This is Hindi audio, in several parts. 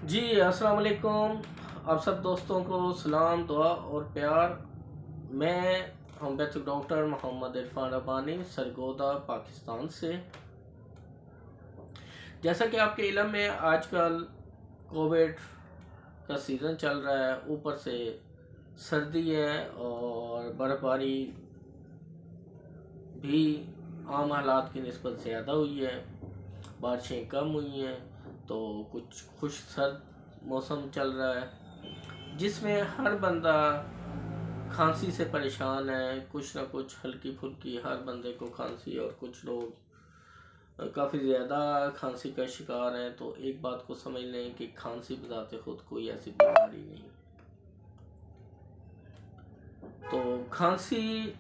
जी अस्सलाम वालेकुम। आप सब दोस्तों को सलाम, दुआ और प्यार। मैं होम्योपैथिक डॉक्टर मोहम्मद इरफान रब्बानी, सरगोदा, पाकिस्तान से। जैसा कि आपके इल्म में आजकल कोविड का सीज़न चल रहा है, ऊपर से सर्दी है और बर्फ़बारी भी आम हालात की निस्बत ज़्यादा हुई है, बारिशें कम हुई हैं, तो कुछ खुश सर्द मौसम चल रहा है जिसमें हर बंदा खांसी से परेशान है। कुछ ना कुछ हल्की फुल्की हर बंदे को खांसी, और कुछ लोग काफ़ी ज़्यादा खांसी का शिकार हैं। तो एक बात को समझ लें कि खांसी बजाते खुद कोई ऐसी बीमारी नहीं। तो खांसी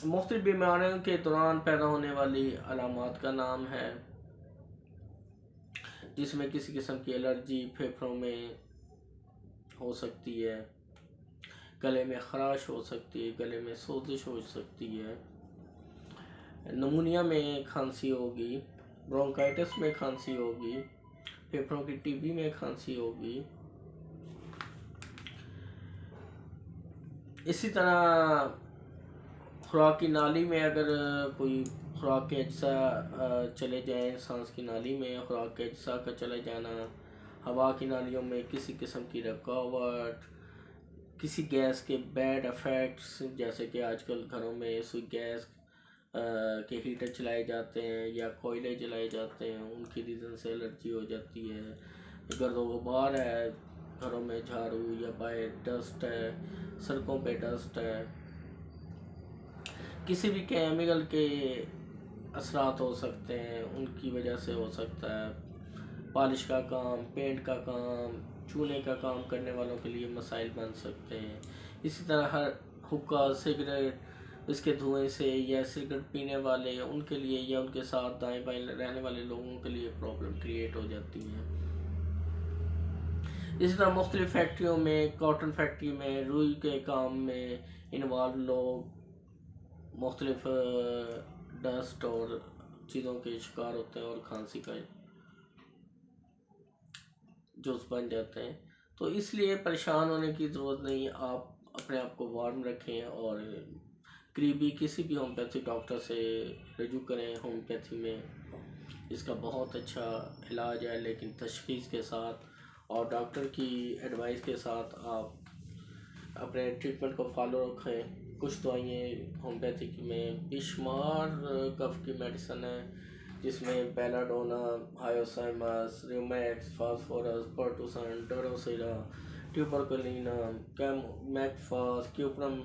मुख्तलिफ बीमारियों के दौरान पैदा होने वाली अलामात का नाम है, जिसमें किसी किस्म की एलर्जी फेफड़ों में हो सकती है, गले में खराश हो सकती है, गले में सोजिश हो सकती है, नमूनिया में खांसी होगी, ब्रोंकाइटिस में खांसी होगी, फेफड़ों की टीबी में खांसी होगी। इसी तरह खुराक की नाली में अगर कोई खुराक के अज्जा चले जाएं, सांस की नाली में खुराक के अज्जा का चले जाना, हवा की नालियों में किसी किस्म की रुकावट, किसी गैस के बैड इफ़ेक्ट्स, जैसे कि आजकल घरों में सुई गैस के हीटर चलाए जाते हैं या कोयले जलाए जाते हैं, उनकी रीज़न से एलर्जी हो जाती है। गर्द व गुबार है घरों में, झाड़ू या बाहर डस्ट है, सड़कों पे डस्ट है, किसी भी केमिकल के असरात हो सकते हैं, उनकी वजह से हो सकता है। पॉलिश का काम, पेंट का काम, चूने का काम करने वालों के लिए मसाइल बन सकते हैं। इसी तरह हर हुक्का, सिगरेट, इसके धुएं से, या सिगरेट पीने वाले उनके लिए, या उनके साथ दाएं बाएं रहने वाले लोगों के लिए प्रॉब्लम क्रिएट हो जाती है। इसी तरह मुख्तलिफ फैक्ट्रियों में, कॉटन फैक्ट्री में, रुई के काम में इन्वॉल्व लोग मुख्तलिफ डस्ट और चीज़ों के शिकार होते हैं और खांसी का जोश बन जाते हैं। तो इसलिए परेशान होने की ज़रूरत नहीं। आप अपने आप को वार्म रखें और करीबी किसी भी होम्योपैथिक डॉक्टर से रजू करें। होम्योपैथी में इसका बहुत अच्छा इलाज है, लेकिन तशख़ीस के साथ और डॉक्टर की एडवाइस के साथ आप अपने ट्रीटमेंट को फॉलो रखें। कुछ दवाइयाँ होम्योपैथिक में बेशुमार कफ की मेडिसन है, जिसमें बेलाडोना, हायोसाइमस, रियोमैक्स, phosphorus, pertussin, drosera, tuberculinum, mag phos, cuprum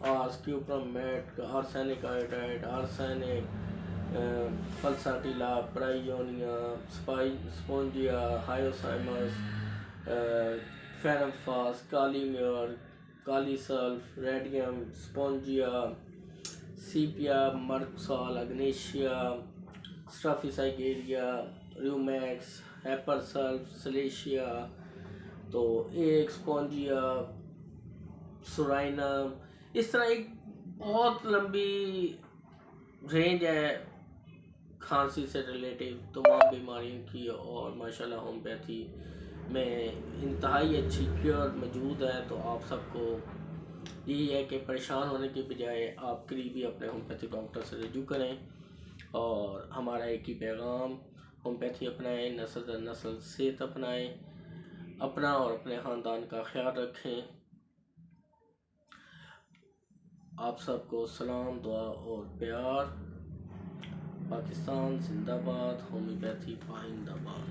ars, cuprum met, arsenic iodide, arsenic, pulsatilla, bryonia, spongia, hyoscyamus, ferrum phos, kali mur, kali sulph, radium, spongia, sepia, merc sol, अग्नेशिया, staphysagria, rumex, hepar sulph, silicea, तो एक स्पोंजिया, सुराइनम। इस तरह एक बहुत लंबी रेंज है खांसी से रिलेटिव तमाम बीमारियों की, और माशाल्लाह होम्योपैथी में इंतहाई अच्छी क्योर मौजूद है। तो आप सबको यही है कि परेशान होने के बजाय आप करीबी अपने होम्योपैथिक डॉक्टर से रजू करें, और हमारा एक ही पैगाम, होम्योपैथी अपनाएं, नस्ल दर नस्ल सेहत अपनाएं, अपना और अपने ख़ानदान का ख्याल रखें। आप सबको सलाम, दुआ और प्यार। पाकिस्तान जिंदाबाद, होम्योपैथी पाइंदाबाद।